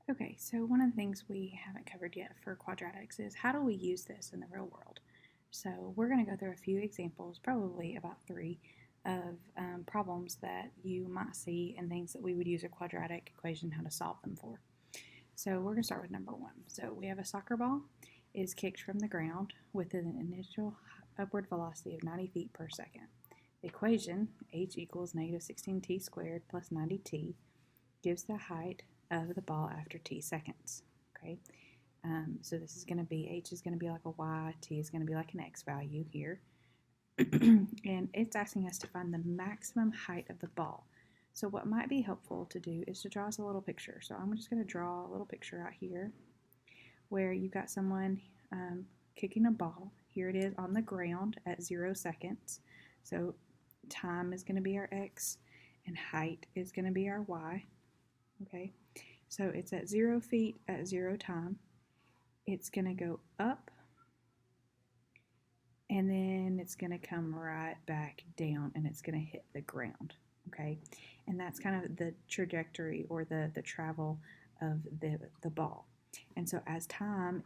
Okay, so one of the things we haven't covered yet for quadratics is how do we use this in the real world? So we're going to go through a few examples, probably about three, of problems that you might see and things that we would use a quadratic equation how to solve them for. So we're going to start with number one. So we have a soccer ball is kicked from the ground with an initial upward velocity of 90 feet per second. The equation, h equals negative 16t squared plus 90t, gives the height of the ball after t seconds. Okay, so this is going to be, h is going to be like a y, t is going to be like an x value here. And it's asking us to find the maximum height of the ball. So what might be helpful to do is to draw us a little picture. So I'm just going to draw a little picture out here where you've got someone kicking a ball. Here it is on the ground at 0 seconds. So time is going to be our x and height is going to be our y. Okay, so it's at 0 feet at 0 time. It's going to go up and then it's going to come right back down and it's going to hit the ground. Okay, and that's kind of the trajectory or the travel of the ball. And so as time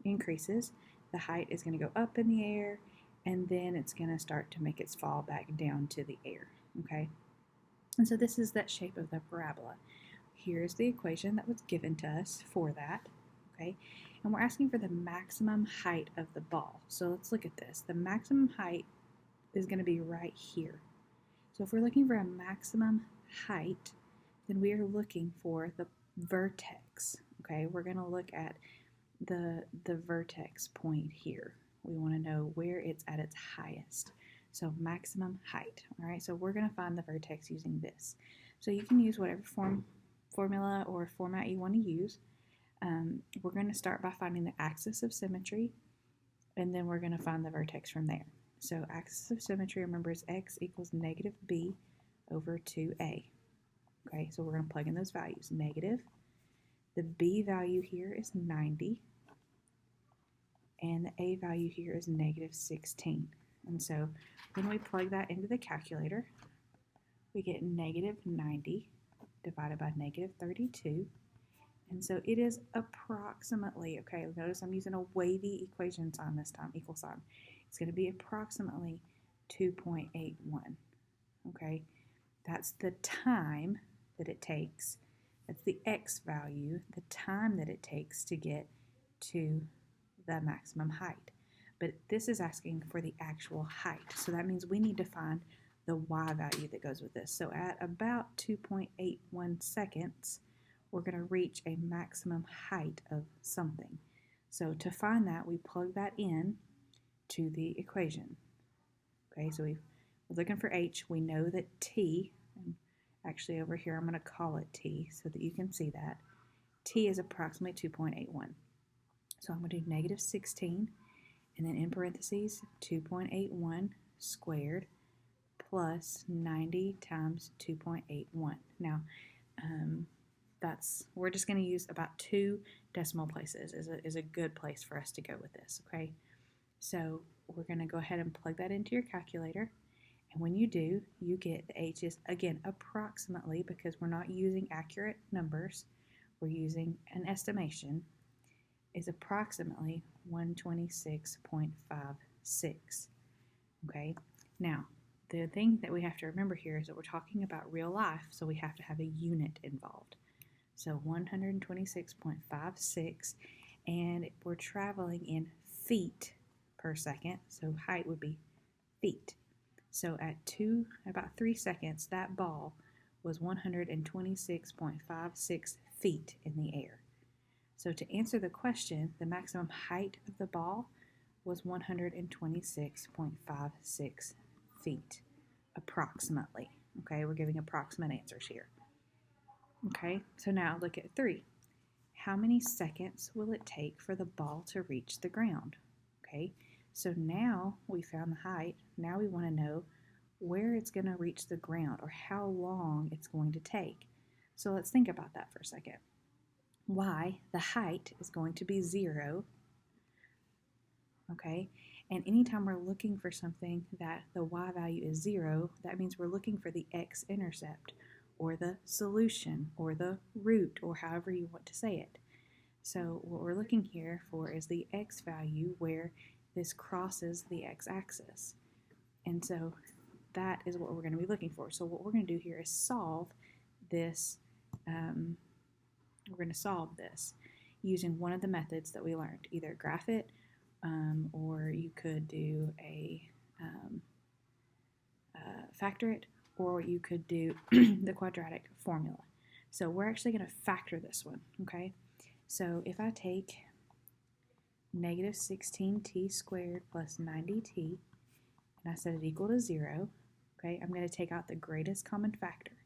increases, the height is going to go up in the air and then it's going to start to make its fall back down to the air. Okay, and so this is that shape of the parabola. Here's the equation that was given to us for that, okay? And we're asking for the maximum height of the ball. So let's look at this. The maximum height is going to be right here. So if we're looking for a maximum height, then we are looking for the vertex, okay? We're going to look at the vertex point here. We want to know where it's at its highest. So maximum height, all right? So we're going to find the vertex using this. So you can use whatever formula or format you want to use. We're going to start by finding the axis of symmetry, and then we're going to find the vertex from there. So axis of symmetry, remember, is x equals negative b over 2a. Okay, so we're going to plug in those values. Negative, the b value here is 90, and the a value here is negative 16. And so when we plug that into the calculator, we get negative 90 divided by negative 32. And so it is approximately, okay, notice I'm using a wavy equation sign this time, equal sign. It's going to be approximately 2.81, okay? That's the time that it takes. That's the x value, the time that it takes to get to the maximum height. But this is asking for the actual height. So that means we need to find the y value that goes with this. So at about 2.81 seconds, we're going to reach a maximum height of something. So to find that, we plug that in to the equation. Okay, so we're looking for h. We know that t, and actually over here I'm going to call it t so that you can see that, t is approximately 2.81. So I'm going to do negative 16, and then in parentheses, 2.81 squared plus 90 times 2.81. Now, we're just going to use about 2 decimal places is a good place for us to go with this, okay? So we're going to go ahead and plug that into your calculator, and when you do, you get the h is, again, approximately, because we're not using accurate numbers, we're using an estimation, is approximately 126.56, okay? Now, the thing that we have to remember here is that we're talking about real life, so we have to have a unit involved. So 126.56, and we're traveling in feet per second, so height would be feet. So at about 3 seconds, that ball was 126.56 feet in the air. So to answer the question, the maximum height of the ball was 126.56 feet, approximately. Okay, we're giving approximate answers here. Okay, so now look at 3. How many seconds will it take for the ball to reach the ground? Okay, so now we found the height. Now we want to know where it's going to reach the ground, or how long it's going to take. So let's think about that for a second. Y, the height, is going to be 0. Okay, and anytime we're looking for something that the y value is 0, that means we're looking for the x-intercept, or the solution or the root or however you want to say it. So what we're looking here for is the x value where this crosses the x-axis. And so that is what we're going to be looking for. So what we're going to do here is solve this. We're going to solve this using one of the methods that we learned, either graph it, or you could do a factor it, or you could do the quadratic formula. So we're actually going to factor this one, okay? So if I take negative 16t squared plus 90t, and I set it equal to 0, okay, I'm going to take out the greatest common factor,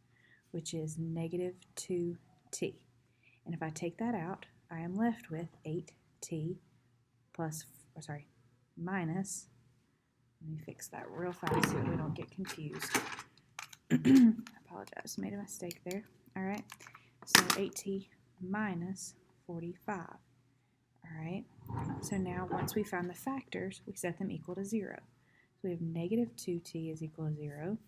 which is negative 2t. And if I take that out, I am left with 8t minus, let me fix that real fast so we don't get confused. I apologize, made a mistake there. All right, so 8t minus 45. All right, so now once we found the factors, we set them equal to 0. So we have negative 2t is equal to 0,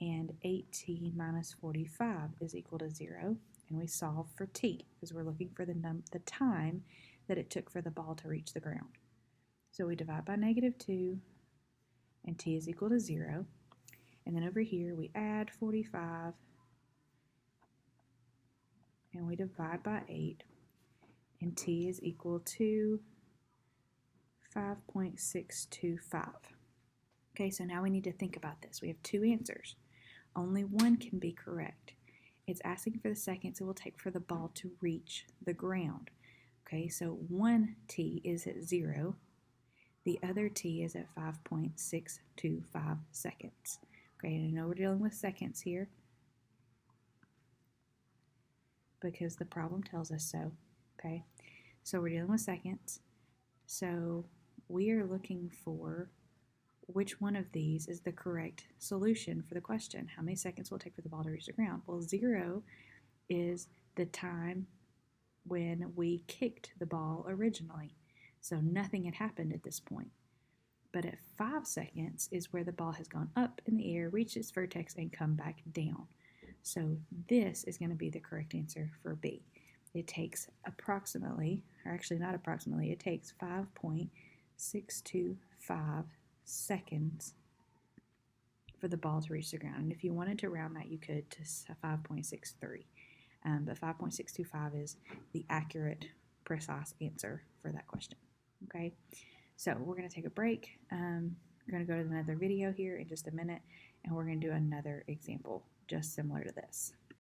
and 8t minus 45 is equal to 0, and we solve for t, because we're looking for the time that it took for the ball to reach the ground. So we divide by negative 2, and t is equal to 0, and then over here we add 45, and we divide by 8, and t is equal to 5.625. Okay, so now we need to think about this. We have two answers. Only one can be correct. It's asking for the seconds it will take for the ball to reach the ground. Okay, so one t is at 0. The other t is at 5.625 seconds. Okay, and I know we're dealing with seconds here because the problem tells us so. Okay, so we're dealing with seconds. So we are looking for which one of these is the correct solution for the question. How many seconds will it take for the ball to reach the ground? Well, 0 is the time when we kicked the ball originally. So nothing had happened at this point. But at 5 seconds is where the ball has gone up in the air, reached its vertex, and come back down. So this is going to be the correct answer for B. It takes approximately, or actually not approximately, it takes 5.625 seconds for the ball to reach the ground. And if you wanted to round that, you could to 5.63. But 5.625 is the accurate, precise answer for that question. Okay, so we're going to take a break. We're going to go to another video here in just a minute, and we're going to do another example just similar to this.